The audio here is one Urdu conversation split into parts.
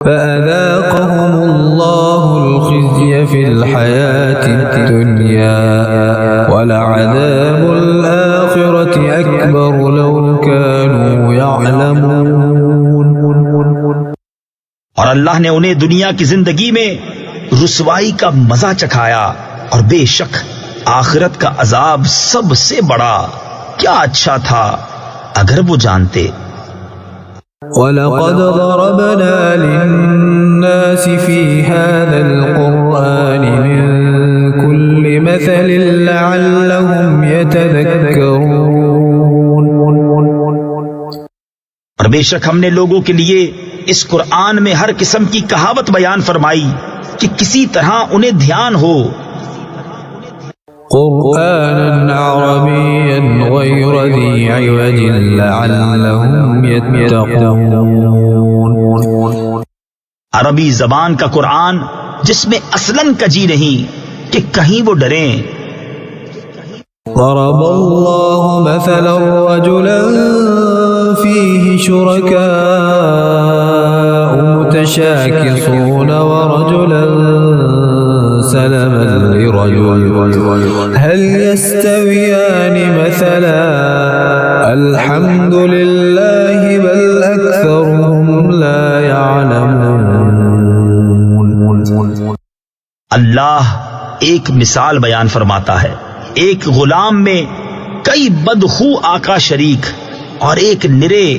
فأذاقهم الله الخزي في الحياة الدنيا ولعذاب الآخرة أكبر لو كانوا يعلمون۔ اور اللہ نے انہیں دنیا کی زندگی میں رسوائی کا مزہ چکھایا، اور بے شک آخرت کا عذاب سب سے بڑا کیا اچھا تھا اگر وہ جانتے۔ وَلَقَدْ ضَرَبْنَا لِلنَّاسِ فِي هَذَا الْقُرْآنِ مِنْ كُلِّ مَثَلٍ لَعَلَّهُمْ يَتَذَكَّرُونَ۔ اور بے شک ہم نے لوگوں کے لیے اس قرآن میں ہر قسم کی کہاوت بیان فرمائی کہ کسی طرح انہیں دھیان ہو۔ قرآنا عربيا غير ذي عوج لعلهم يتقون۔ عربی زبان کا قرآن جس میں اصلاً کجی نہیں کہ کہیں وہ ڈریں۔ ضرب الله مثلا رجلا فيه شركاء متشاكسون ورجلا سلما لرجل هل يستويان مثلا الحمد لله بل أكثرهم لا يعلمون۔ اللہ ایک مثال بیان فرماتا ہے، ایک غلام میں کئی بدخو آقا شریک اور ایک نرے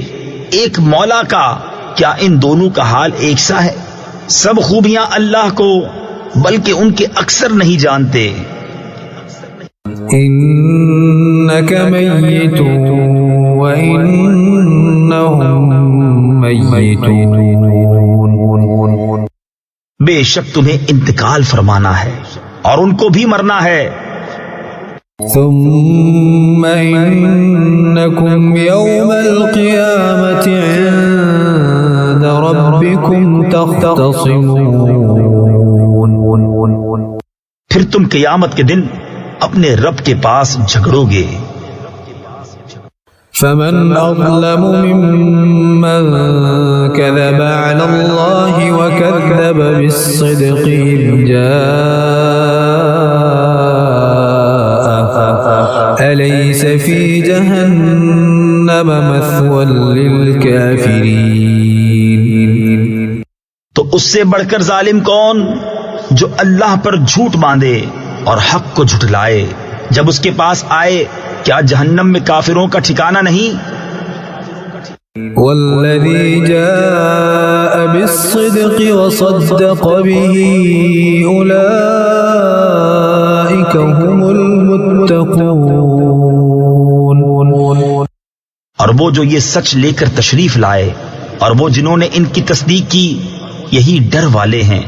ایک مولا کا، کیا ان دونوں کا حال ایک سا ہے؟ سب خوبیاں اللہ کو، بلکہ ان کے اکثر نہیں جانتے۔ إنك ميت وإنهم ميتون۔ بے شک تمہیں انتقال فرمانا ہے اور ان کو بھی مرنا ہے۔ ثم إنكم يوم القيامة عند ربكم تختصمون۔ پھر تم قیامت کے دن اپنے رب کے پاس جھگڑو گے۔ فمن أظلم ممن كذب على الله وكذب بالصدق إذ جاء أليس في جهنم مثوى للكافرين۔ تو اس سے بڑھ کر ظالم کون جو اللہ پر جھوٹ باندھے اور حق کو جھٹلائے جب اس کے پاس آئے، کیا جہنم میں کافروں کا ٹھکانہ نہیں؟ والذی جاء بالصدق وصدق به اولئک هم المتقون۔ اور وہ جو یہ سچ لے کر تشریف لائے اور وہ جنہوں نے ان کی تصدیق کی، یہی ڈر والے ہیں۔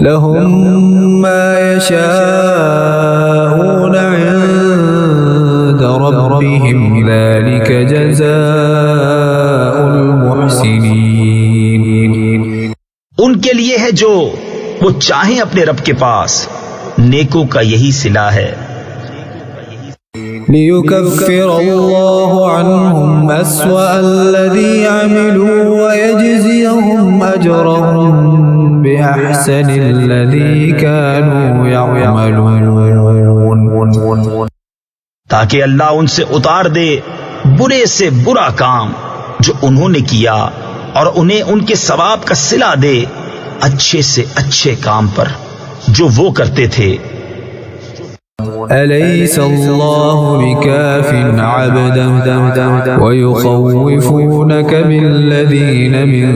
لهم ما يشاءون عند ربهم ذلك جزاء المحسنين۔ ان کے لیے ہے جو وہ چاہیں اپنے رب کے پاس، نیکوں کا یہی صلہ ہے۔ ليكفر الله عنهم أسوأ الذي عملوا ويجزيهم أجرهم بأحسن الذي كانوا يعملون، تاکہ اللہ ان سے اتار دے برے سے برا کام جو انہوں نے کیا اور انہیں ان کے ثواب کا صلہ دے اچھے سے اچھے کام پر جو وہ کرتے تھے۔ أليس الله بكاف عبدا ويخوفونك بالذين من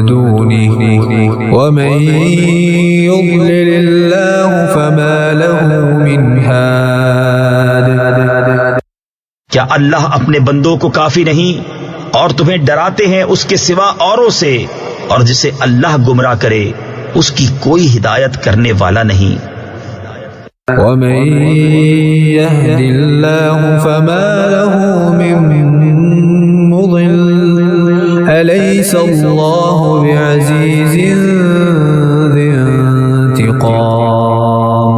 دونه ومن يضلل الله فما له من هاد۔ کیا اللہ اپنے بندوں کو کافی نہیں اور تمہیں ڈراتے ہیں اس کے سوا اوروں سے، اور جسے اللہ گمراہ کرے اس کی کوئی ہدایت کرنے والا نہیں۔ ومن يهد الله فما له من مضل أليس الله بعزيز ذي انتقام۔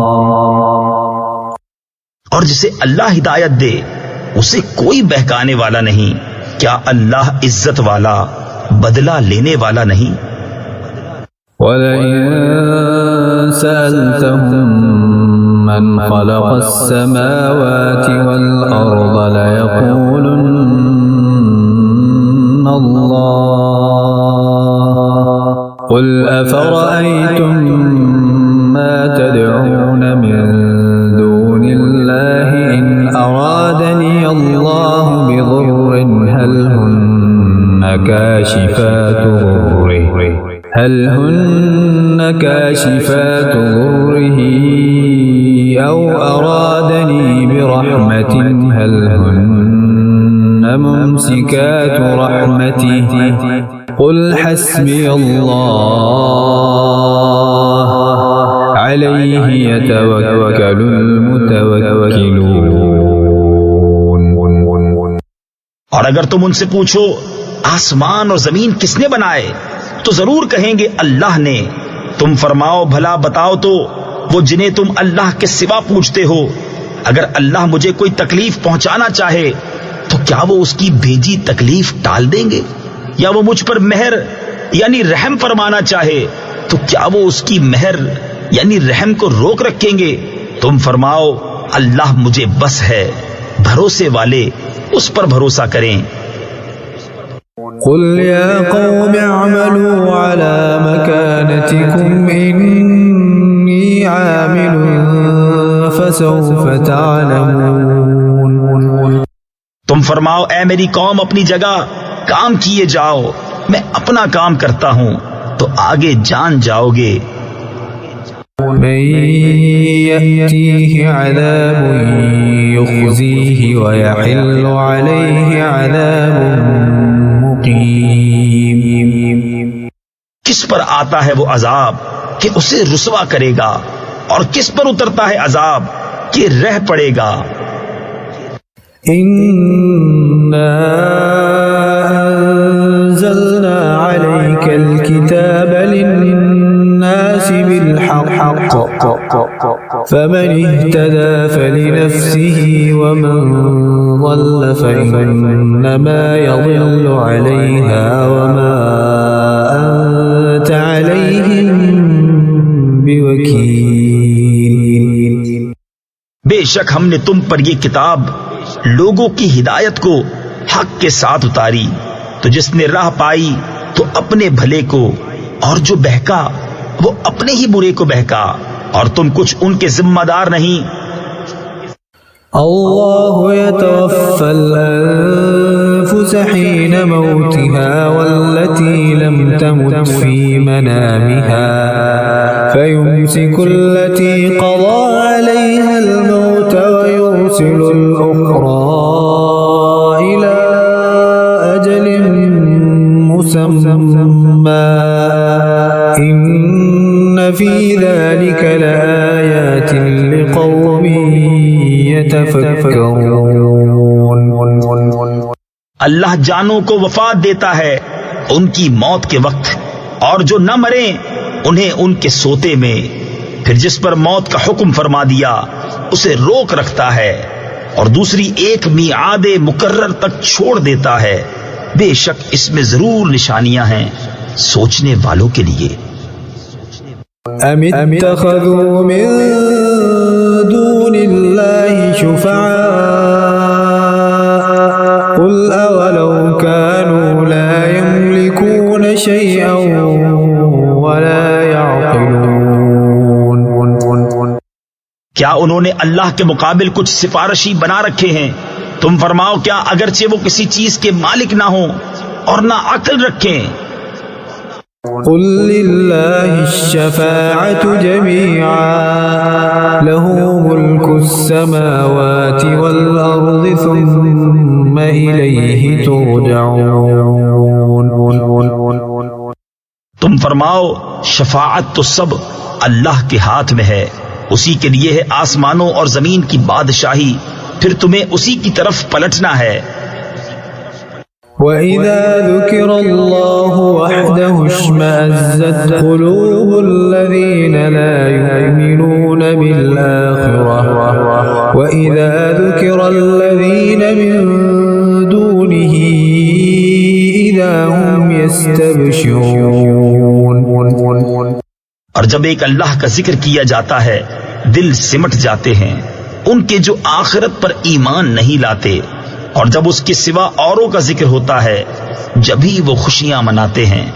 اور جسے اللہ ہدایت دے اسے کوئی بہکانے والا نہیں، کیا اللہ عزت والا بدلہ لینے والا نہیں۔ وَلَئِن سَأَلْتَهُم مَّنْ خَلَقَ السَّمَاوَاتِ وَالْأَرْضَ لَيَقُولُنَّ اللَّهُ قُلْ أَفَرَأَيْتُم مَّا تَدْعُونَ مِن دُونِ اللَّهِ إِنْ أَرَادَنِيَ اللَّهُ بِضُرٍّ هَلْ هُنَّ كاشفات ضره أو أرادني برحمة هل هن ممسكات رحمته قل حسبي الله عليه يتوكل المتوكلون۔ اور اگر تم ان سے پوچھو آسمان اور زمین کس نے بنائے تو ضرور کہیں گے اللہ نے۔ تم فرماؤ بھلا بتاؤ تو وہ جنہیں تم اللہ کے سوا پوچھتے ہو، اگر اللہ مجھے کوئی تکلیف پہنچانا چاہے تو کیا وہ اس کی بھیجی تکلیف ٹال دیں گے؟ یا وہ مجھ پر مہر یعنی رحم فرمانا چاہے تو کیا وہ اس کی مہر یعنی رحم کو روک رکھیں گے؟ تم فرماؤ اللہ مجھے بس ہے، بھروسے والے اس پر بھروسہ کریں۔ قل يا قوم اعملوا على مكانتكم إني عامل فسوف تعلمون۔ تم فرماؤ اے میری قوم اپنی جگہ کام کیے جاؤ، میں اپنا کام کرتا ہوں تو آگے جان جاؤ گے۔ من يأتيه عذاب يخزيه ويحل عليه عذاب کس پر آتا ہے وہ عذاب کہ اسے رسوا کرے گا، اور کس پر اترتا ہے عذاب کہ رہ پڑے گا۔ إنا أنزلنا عليك الكتاب للناس بالحق فمن اهتدى فلنفسه ومن ضل فإنما يضل عليها وما أنت عليهم بوكيل۔ بے شک ہم نے تم پر یہ کتاب لوگوں کی ہدایت کو حق کے ساتھ اتاری، تو جس نے راہ پائی تو اپنے بھلے کو، اور جو بہکا وہ اپنے ہی برے کو بہکا، اور تم کچھ ان کے ذمہ دار نہیں۔ اللہ يتوفى الأنفس حين موتها والتي لم تمت في منامها فيمسك التي قضى عليها الموت ويرسل الأخرى إلى أجل مسمى إن في ذلك لآيات لقوم يتفكرون۔ اللہ جانوں کو وفات دیتا ہے ان کی موت کے وقت، اور جو نہ مریں انہیں ان کے سوتے میں، پھر جس پر موت کا حکم فرما دیا اسے روک رکھتا ہے، اور دوسری ایک میعاد مقرر تک چھوڑ دیتا ہے۔ بے شک اس میں ضرور نشانیاں ہیں سوچنے والوں کے لیے۔ ام اتخذوا من دون اللہ شفعاء قل اولو كانوا لا يملكون شيئا ولا يعقلون۔ کیا انہوں نے اللہ کے مقابل کچھ سفارشی بنا رکھے ہیں؟ تم فرماؤ کیا اگرچہ وہ کسی چیز کے مالک نہ ہوں اور نہ عقل رکھیں؟ قل للہ الشفاعة جميعا له ملك السماوات والأرض ثم إليه ترجعون۔ تم فرماؤ شفاعت تو سب اللہ کے ہاتھ میں ہے، اسی کے لیے ہے آسمانوں اور زمین کی بادشاہی، پھر تمہیں اسی کی طرف پلٹنا ہے۔ وَإِذَا ذُكِرَ اللَّهُ وَحْدَهُ اشْمَأَزَّتْ قُلُوبُ الَّذِينَ لَا يُؤْمِنُونَ بِالْآخِرَةِ وَإِذَا ذُكِرَ الَّذِينَ مِن دُونِهِ إِذَا هُمْ يستبشرون. اور جب ایک اللہ کا ذکر کیا جاتا ہے دل سمٹ جاتے ہیں ان کے جو آخرت پر ایمان نہیں لاتے، اور جب اس کے سوا اوروں کا ذکر ہوتا ہے جبھی وہ خوشیاں مناتے ہیں.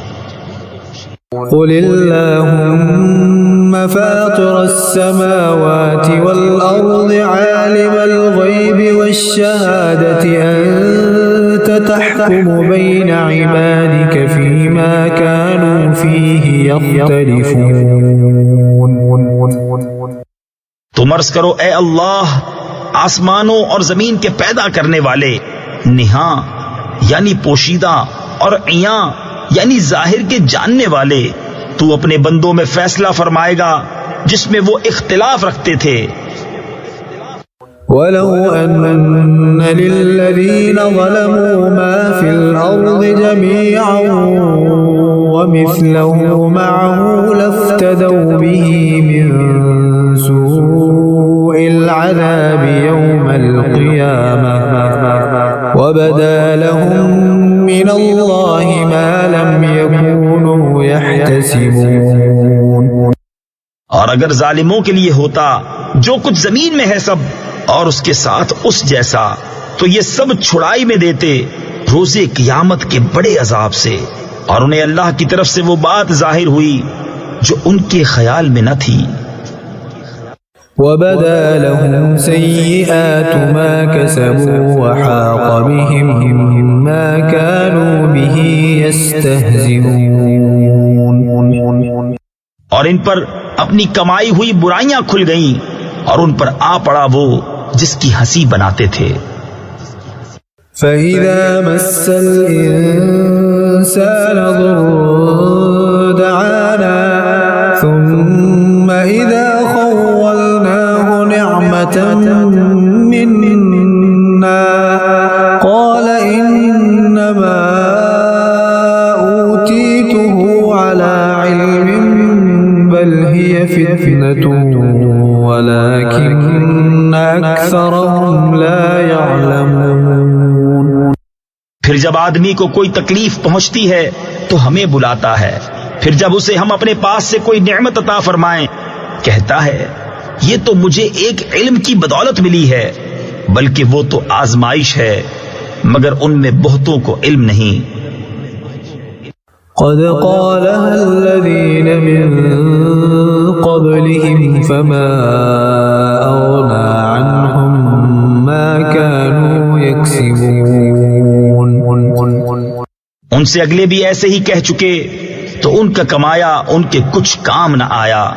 قل اللهم فاطر السماوات والأرض عالم الغيب والشهادة أنت تحكم بين عبادك فيما كانوا فيه يختلفون. تم عرض کرو اے اللہ آسمانوں اور زمین کے پیدا کرنے والے، نہاں یعنی پوشیدہ اور عیاں یعنی ظاہر کے جاننے والے، تو اپنے بندوں میں فیصلہ فرمائے گا جس میں وہ اختلاف رکھتے تھے. وَلَوْ أَنَّ لِلَّذِينَ ظَلَمُوا مَا فِي الْأَرْضِ جَمِيعًا وَمِثْلَهُ مَعَهُ لَافْتَدَوْا بِهِ مِنْ سُوءِ الْعَذَابِ يَوْمَ الْقِيَامَةِ وَبَدَا لَهُم مِّنَ اللَّهِ مَا لَمْ يَكُونُوا يَحْتَسِبُونَ. اور اگر ظالموں کے لیے ہوتا جو کچھ زمین میں ہے سب اور اس کے ساتھ اس جیسا، تو یہ سب چھڑائی میں دیتے روز قیامت کے بڑے عذاب سے، اور انہیں اللہ کی طرف سے وہ بات ظاہر ہوئی جو ان کے خیال میں نہ تھی. وَبَدَا لَهُمْ سَيِّئَاتُ مَا كَسَبُوا وَحَاقَ بِهِمْ مَا كَانُوا بِهِ يَسْتَهْزِئُونَ. اور ان پر اپنی کمائی ہوئی برائیاں کھل گئیں اور ان پر آ پڑا وہ جس کی ہنسی بناتے تھے. فَإِذَا مَسَّ الْإِنسَانَ ضُرٌّ دَعَانَا ثُمَّ إِذَا خَوَّلْنَاهُ نِعْمَةً مِنَّا قَالَ إِنَّمَا أُوتِيتُهُ عَلَى عِلْمٍ بَلْ هِيَ فِتْنَةٌ وَلَكِنَّ أَكْثَرَهُمْ لَا يَعْلَمُونَ. پھر جب آدمی کو کوئی تکلیف پہنچتی ہے تو ہمیں بلاتا ہے، پھر جب اسے ہم اپنے پاس سے کوئی نعمت عطا فرمائیں کہتا ہے یہ تو مجھے ایک علم کی بدولت ملی ہے، بلکہ وہ تو آزمائش ہے، مگر ان میں بہتوں کو علم نہیں. قد قالها الذين من قبلهم فما أغنى عنهم ما كانوا يكسبون. ان سے اگلے بھی ایسے ہی کہہ چکے تو ان کا کمایا ان کے کچھ کام نہ آیا